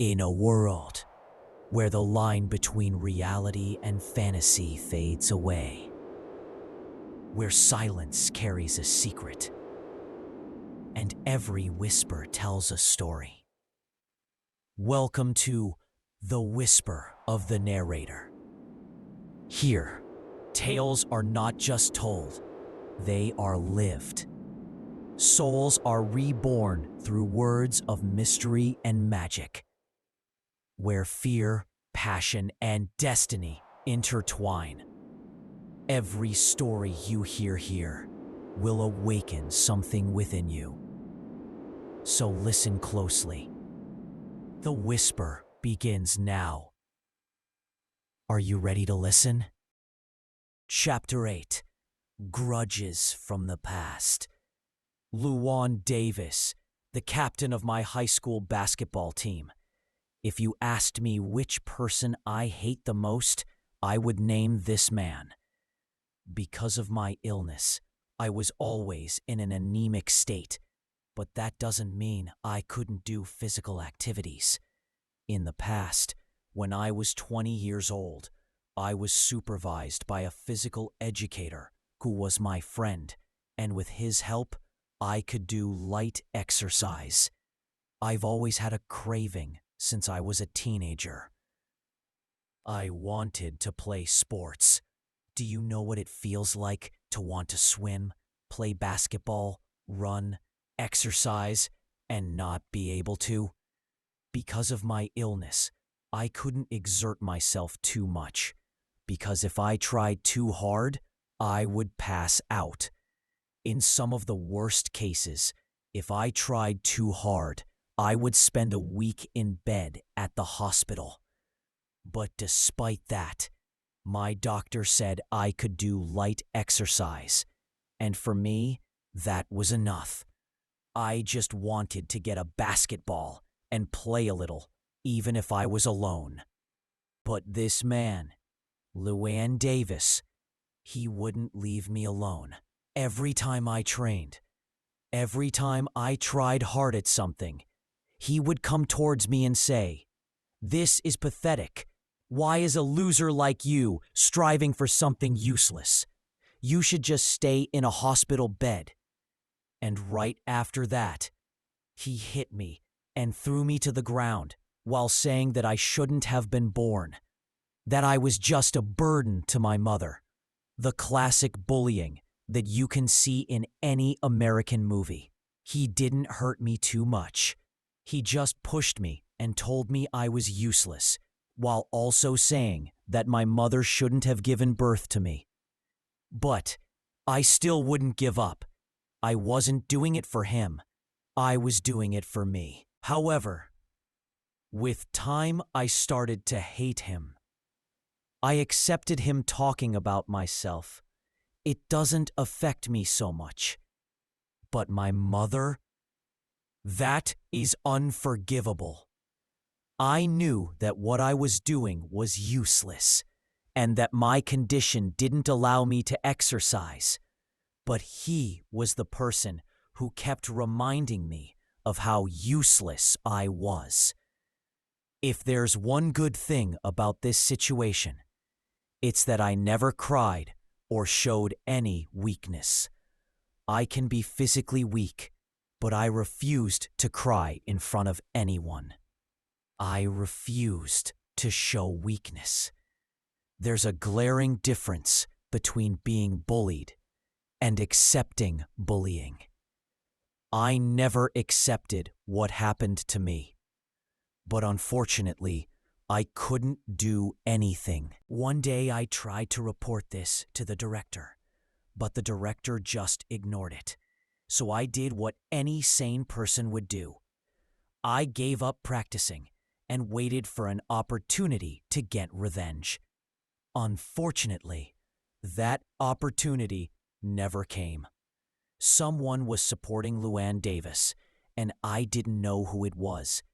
In a world where the line between reality and fantasy fades away, where silence carries a secret, and every whisper tells a story. Welcome to The Whisper of the Narrator. Here, tales are not just told, they are lived. Souls are reborn through words of mystery and magic, where fear, passion, and destiny intertwine. Every story you hear here will awaken something within you. So listen closely. The whisper begins now. Are you ready to listen? Chapter 8. Grudges from the Past. Luan Davis, the captain of my high school basketball team. If you asked me which person I hate the most, I would name this man. Because of my illness, I was always in an anemic state, but that doesn't mean I couldn't do physical activities. In the past, when I was 20 years old, I was supervised by a physical educator who was my friend, and with his help, I could do light exercise. I've always had a craving since I was a teenager. I wanted to play sports. Do you know what it feels like to want to swim, play basketball, run, exercise, and not be able to? Because of my illness, I couldn't exert myself too much, because if I tried too hard, I would pass out. In some of the worst cases, if I tried too hard, I would spend a week in bed at the hospital. But despite that, my doctor said I could do light exercise, and for me, that was enough. I just wanted to get a basketball and play a little, even if I was alone. But this man, Luan Davis, he wouldn't leave me alone. Every time I trained, every time I tried hard at something, he would come towards me and say, "This is pathetic. Why is a loser like you striving for something useless? You should just stay in a hospital bed." And right after that, he hit me and threw me to the ground while saying that I shouldn't have been born, that I was just a burden to my mother. The classic bullying that you can see in any American movie. He didn't hurt me too much. He just pushed me and told me I was useless, while also saying that my mother shouldn't have given birth to me. But I still wouldn't give up. I wasn't doing it for him. I was doing it for me. However, with time, I started to hate him. I accepted him talking about myself. It doesn't affect me so much. But my mother? That is unforgivable. I knew that what I was doing was useless, and that my condition didn't allow me to exercise. But he was the person who kept reminding me of how useless I was. If there's one good thing about this situation, it's that I never cried or showed any weakness. I can be physically weak, but I refused to cry in front of anyone. I refused to show weakness. There's a glaring difference between being bullied and accepting bullying. I never accepted what happened to me, but unfortunately, I couldn't do anything. One day I tried to report this to the director, but the director just ignored it. So I did what any sane person would do. I gave up practicing and waited for an opportunity to get revenge. Unfortunately, that opportunity never came. Someone was supporting Luan Davis, and I didn't know who it was.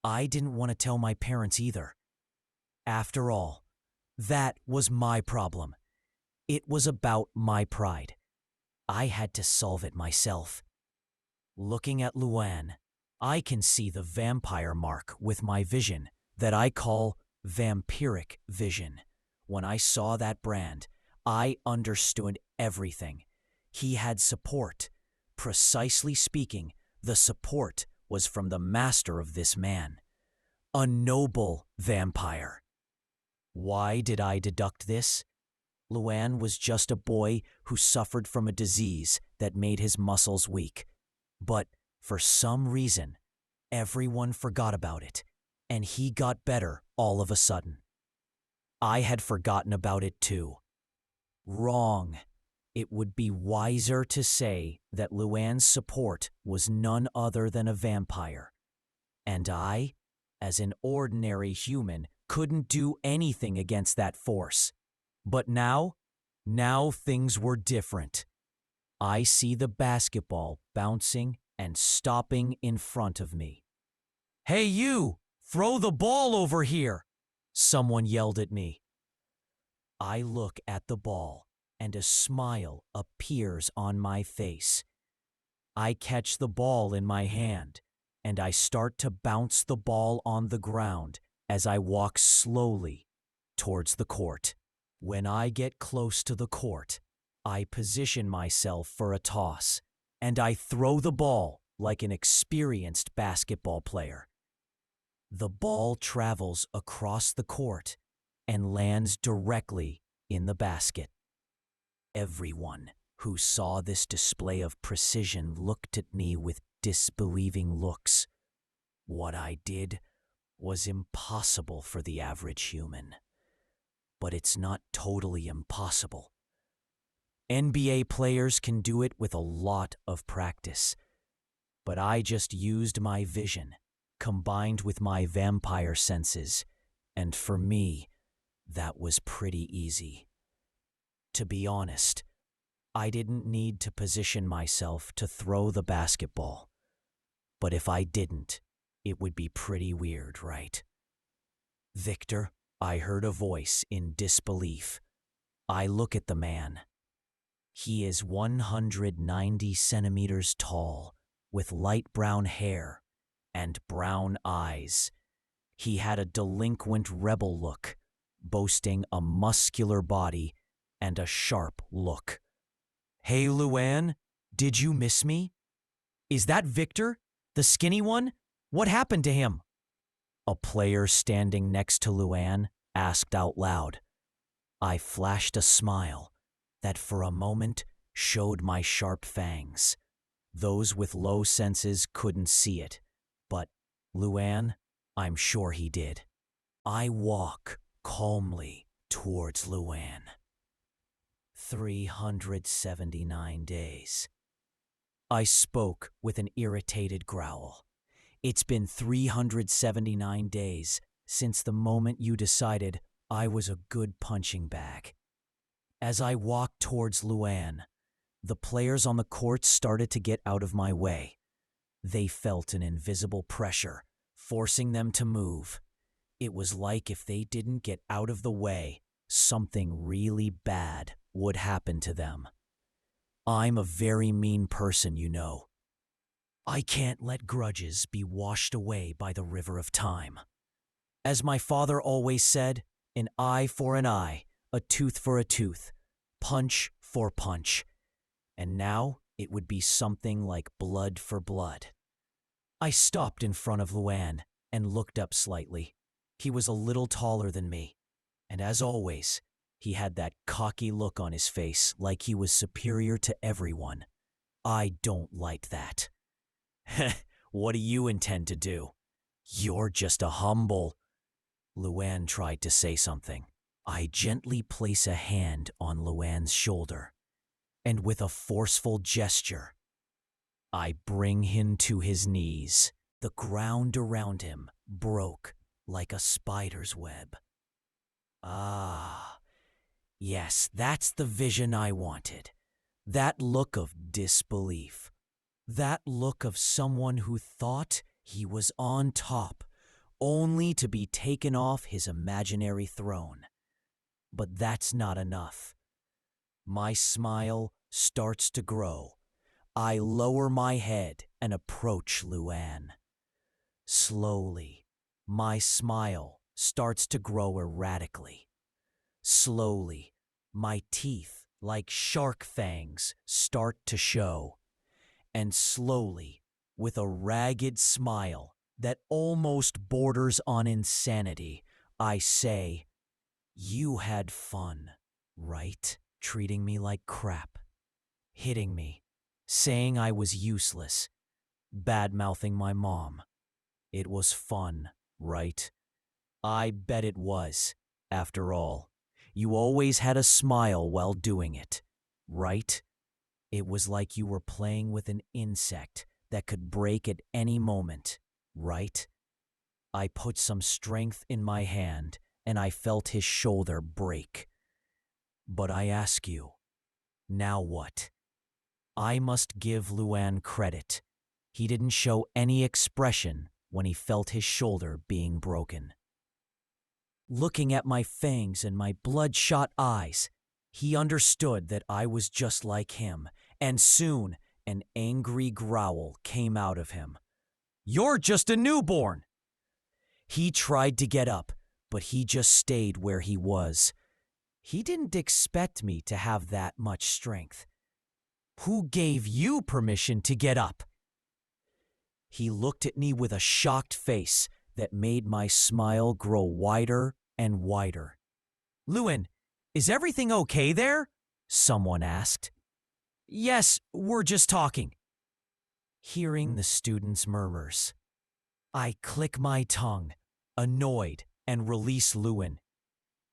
I didn't want to tell my parents either. After all, that was my problem. It was about my pride. I had to solve it myself. Looking at Luan, I can see the vampire mark with my vision that I call vampiric vision. When I saw that brand, I understood everything. He had support. Precisely speaking, the support was from the master of this man. A noble vampire. Why did I deduct this? Luan was just a boy who suffered from a disease that made his muscles weak. But for some reason, everyone forgot about it, and he got better all of a sudden. I had forgotten about it too. Wrong. It would be wiser to say that Luan's support was none other than a vampire. And I, as an ordinary human, couldn't do anything against that force. But now things were different. I see the basketball bouncing and stopping in front of me. "Hey you! Throw the ball over here!" Someone yelled at me. I look at the ball, and a smile appears on my face. I catch the ball in my hand, and I start to bounce the ball on the ground as I walk slowly towards the court. When I get close to the court, I position myself for a toss, and I throw the ball like an experienced basketball player. The ball travels across the court and lands directly in the basket. Everyone who saw this display of precision looked at me with disbelieving looks. What I did was impossible for the average human. But it's not totally impossible. NBA players can do it with a lot of practice. But I just used my vision, combined with my vampire senses, and for me, that was pretty easy. To be honest, I didn't need to position myself to throw the basketball. But if I didn't, it would be pretty weird, right? "Victor," I heard a voice in disbelief. I look at the man. He is 190 centimeters tall, with light brown hair and brown eyes. He had a delinquent rebel look, boasting a muscular body and a sharp look. "Hey, Luan, did you miss me? Is that Victor, the skinny one? What happened to him?" A player standing next to Luan asked out loud. I flashed a smile that for a moment showed my sharp fangs. Those with low senses couldn't see it, but Luan, I'm sure he did. I walk calmly towards Luan. 379 days. I spoke with an irritated growl. It's been 379 days since the moment you decided I was a good punching bag. As I walked towards Luan, the players on the court started to get out of my way. They felt an invisible pressure, forcing them to move. It was like if they didn't get out of the way, something really bad would happen to them. I'm a very mean person, you know. I can't let grudges be washed away by the river of time. As my father always said, an eye for an eye, a tooth for a tooth, punch for punch. And now it would be something like blood for blood. I stopped in front of Luan and looked up slightly. He was a little taller than me, and as always, he had that cocky look on his face like he was superior to everyone. I don't like that. "What do you intend to do? You're just a humble..." Luan tried to say something. I gently place a hand on Luan's shoulder, and with a forceful gesture, I bring him to his knees. The ground around him broke like a spider's web. Ah, yes, that's the vision I wanted. That look of disbelief. That look of someone who thought he was on top, only to be taken off his imaginary throne. But that's not enough. My smile starts to grow. I lower my head and approach Luan. Slowly, my smile starts to grow erratically. Slowly, my teeth, like shark fangs, start to show. And slowly, with a ragged smile that almost borders on insanity, I say, "You had fun, right? Treating me like crap, hitting me, saying I was useless, bad-mouthing my mom. It was fun, right? I bet it was. After all, you always had a smile while doing it, right? It was like you were playing with an insect that could break at any moment, right?" I put some strength in my hand and I felt his shoulder break. "But I ask you, now what?" I must give Luan credit. He didn't show any expression when he felt his shoulder being broken. Looking at my fangs and my bloodshot eyes, he understood that I was just like him, and soon an angry growl came out of him. "You're just a newborn!" He tried to get up, but he just stayed where he was. He didn't expect me to have that much strength. "Who gave you permission to get up?" He looked at me with a shocked face that made my smile grow wider and wider. "Luan, is everything okay there?" someone asked. "Yes, we're just talking." Hearing the students' murmurs, I click my tongue, annoyed, and release Luan.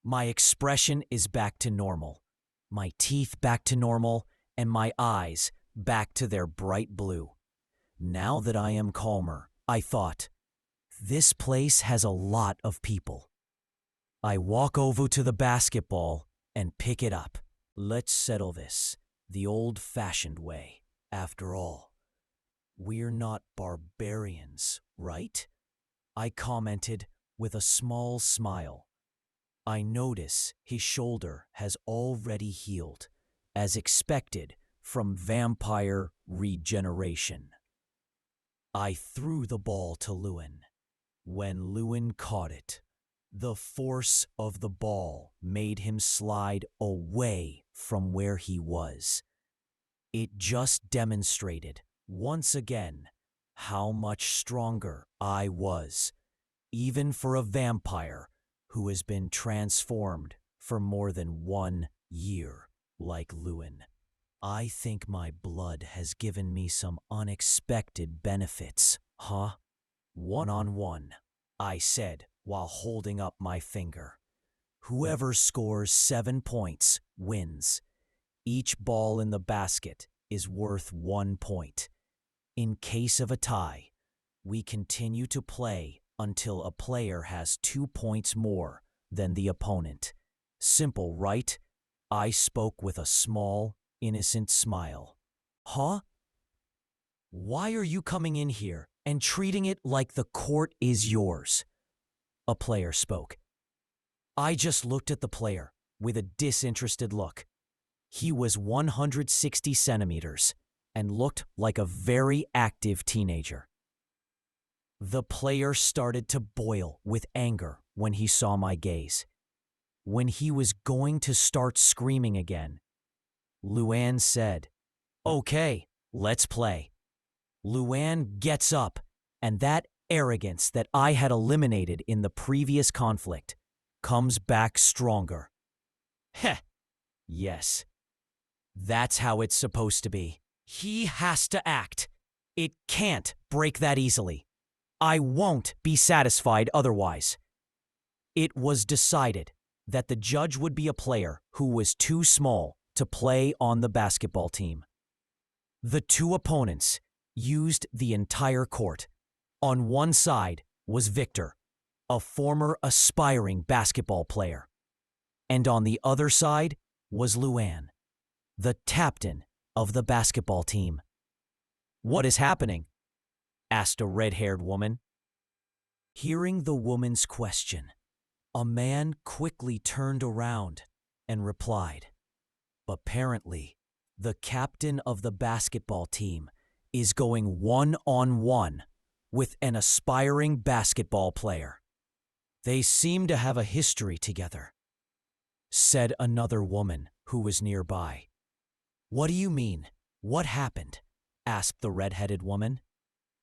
My expression is back to normal, my teeth back to normal, and my eyes back to their bright blue. Now that I am calmer, I thought, this place has a lot of people. I walk over to the basketball and pick it up. Let's settle this the old-fashioned way. After all, we're not barbarians, right? I commented with a small smile. I notice his shoulder has already healed, as expected from vampire regeneration. I threw the ball to Luan. When Luan caught it, the force of the ball made him slide away from where he was. It just demonstrated, once again, how much stronger I was, even for a vampire who has been transformed for more than 1 year, like Luan. I think my blood has given me some unexpected benefits, huh? One-on-one, I said while holding up my finger. Whoever scores 7 points wins. Each ball in the basket is worth 1 point. In case of a tie, we continue to play until a player has 2 points more than the opponent. Simple, right? I spoke with a small, innocent smile. Huh? Why are you coming in here and treating it like the court is yours? A player spoke. I just looked at the player with a disinterested look. He was 160 centimeters and looked like a very active teenager. The player started to boil with anger when he saw my gaze. When he was going to start screaming again, Luan said, "Okay, let's play." Luan gets up, and that arrogance that I had eliminated in the previous conflict comes back stronger. Heh, yes. That's how it's supposed to be. He has to act. It can't break that easily. I won't be satisfied otherwise. It was decided that the judge would be a player who was too small to play on the basketball team. The two opponents used the entire court. On one side was Victor, a former aspiring basketball player. And on the other side was Luan, the captain of the basketball team. "What is happening?" asked a red-haired woman. Hearing the woman's question, a man quickly turned around and replied, "Apparently, the captain of the basketball team is going one-on-one with an aspiring basketball player. They seem to have a history together, said another woman who was nearby. What do you mean? What happened? Asked the red-headed woman.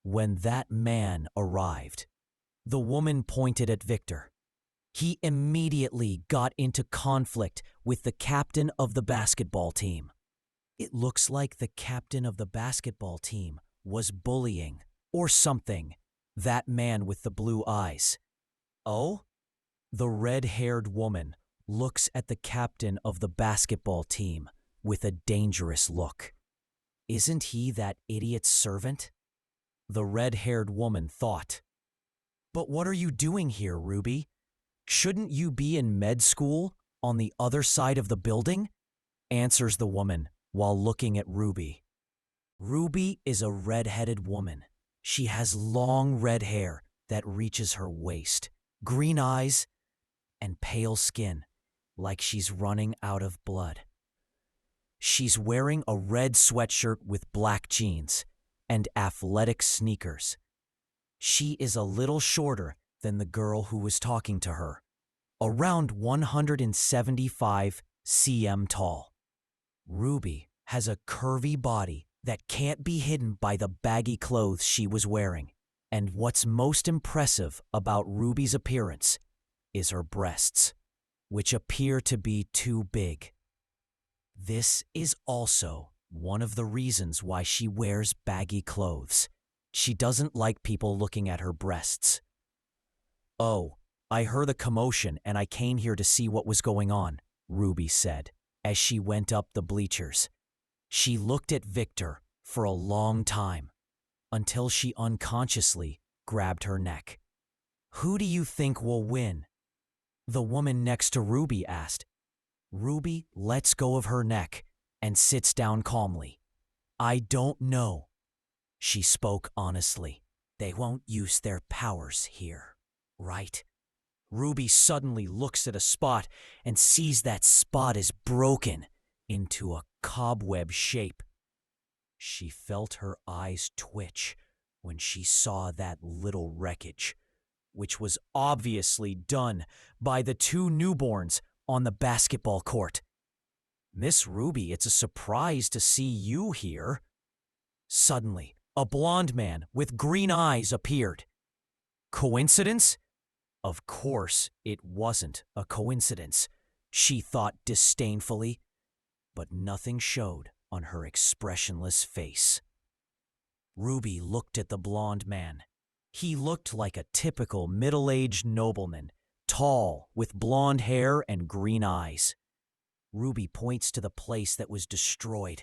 When that man arrived, the woman pointed at Victor. He immediately got into conflict with the captain of the basketball team. It looks like the captain of the basketball team was bullying or something that man with the blue eyes. Oh? The red-haired woman looks at the captain of the basketball team with a dangerous look. Isn't he that idiot's servant? The red-haired woman thought. But what are you doing here, Ruby? Shouldn't you be in med school on the other side of the building? Answers the woman while looking at Ruby. Ruby is a red-headed woman. She has long red hair that reaches her waist, green eyes, and pale skin, like she's running out of blood. She's wearing a red sweatshirt with black jeans and athletic sneakers. She is a little shorter than the girl who was talking to her, around 175 cm tall. Ruby has a curvy body that can't be hidden by the baggy clothes she was wearing. And what's most impressive about Ruby's appearance is her breasts, which appear to be too big. This is also one of the reasons why she wears baggy clothes. She doesn't like people looking at her breasts. Oh, I heard a commotion and I came here to see what was going on, Ruby said as she went up the bleachers. She looked at Victor for a long time until she unconsciously grabbed her neck. Who do you think will win? The woman next to Ruby asked. Ruby lets go of her neck and sits down calmly. I don't know. She spoke honestly. They won't use their powers here, right? Ruby suddenly looks at a spot and sees that spot is broken into a cobweb shape. She felt her eyes twitch when she saw that little wreckage, which was obviously done by the two newborns on the basketball court. Miss Ruby, it's a surprise to see you here. Suddenly, a blond man with green eyes appeared. Coincidence? Of course, it wasn't a coincidence, she thought disdainfully, but nothing showed on her expressionless face. Ruby looked at the blond man. He looked like a typical middle-aged nobleman, tall, with blonde hair and green eyes. Ruby points to the place that was destroyed.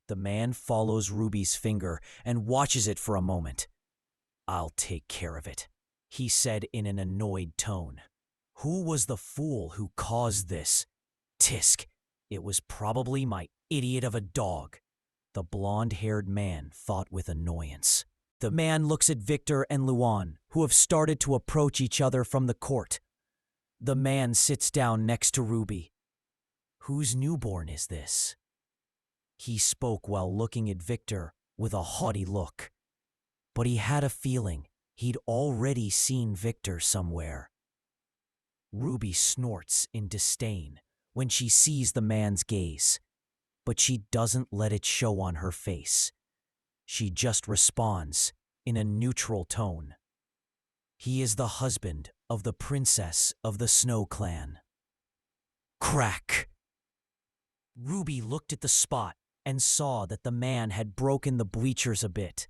The man follows Ruby's finger and watches it for a moment. I'll take care of it, he said in an annoyed tone. Who was the fool who caused this? Tisk, it was probably my idiot of a dog, the blonde-haired man thought with annoyance. The man looks at Victor and Luan, who have started to approach each other from the court. The man sits down next to Ruby. Whose newborn is this? He spoke while looking at Victor with a haughty look. But he had a feeling he'd already seen Victor somewhere. Ruby snorts in disdain when she sees the man's gaze, but she doesn't let it show on her face. She just responds in a neutral tone. He is the husband of the princess of the Snow Clan. Crack! Ruby looked at the spot and saw that the man had broken the bleachers a bit.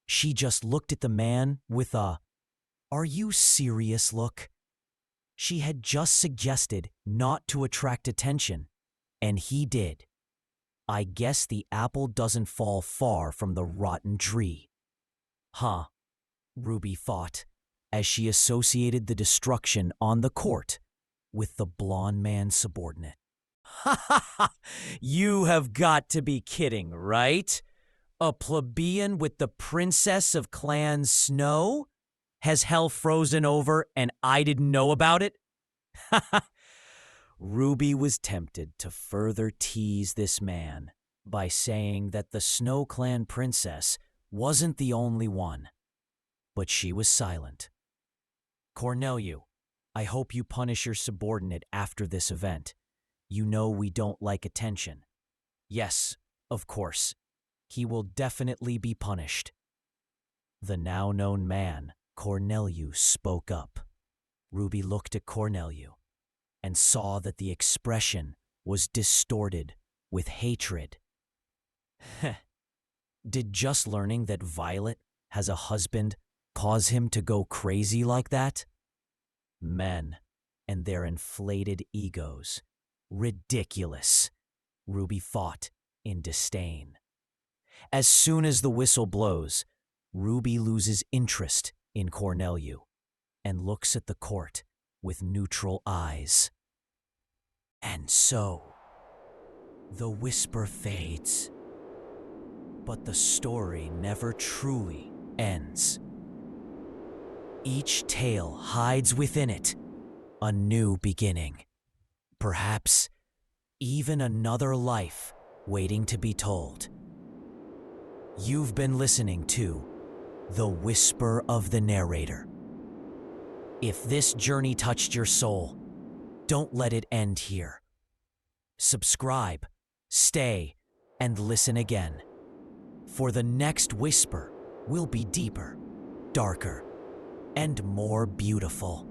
She just looked at the man with a, "Are you serious?" look. She had just suggested not to attract attention, and he did. I guess the apple doesn't fall far from the rotten tree. Huh, Ruby thought, as she associated the destruction on the court with the blonde man's subordinate. Ha ha ha! You have got to be kidding, right? A plebeian with the princess of Clan Snow? Has hell frozen over and I didn't know about it? Ha ha! Ruby was tempted to further tease this man by saying that the Snow Clan princess wasn't the only one. but she was silent. Corneliu, I hope you punish your subordinate after this event. You know we don't like attention. Yes, of course. He will definitely be punished. The now known man, Corneliu, spoke up. Ruby looked at Corneliu and saw that the expression was distorted with hatred. Heh. Did just learning that Violet has a husband cause him to go crazy like that? Men and their inflated egos. Ridiculous. Ruby fought in disdain. As soon as the whistle blows, Ruby loses interest in Corneliu and looks at the court with neutral eyes. And so, the whisper fades, but the story never truly ends. Each tale hides within it a new beginning, perhaps even another life waiting to be told. You've been listening to The Whisper of the Narrator. If this journey touched your soul, don't let it end here. Subscribe, stay, and listen again. For the next whisper will be deeper, darker, and more beautiful.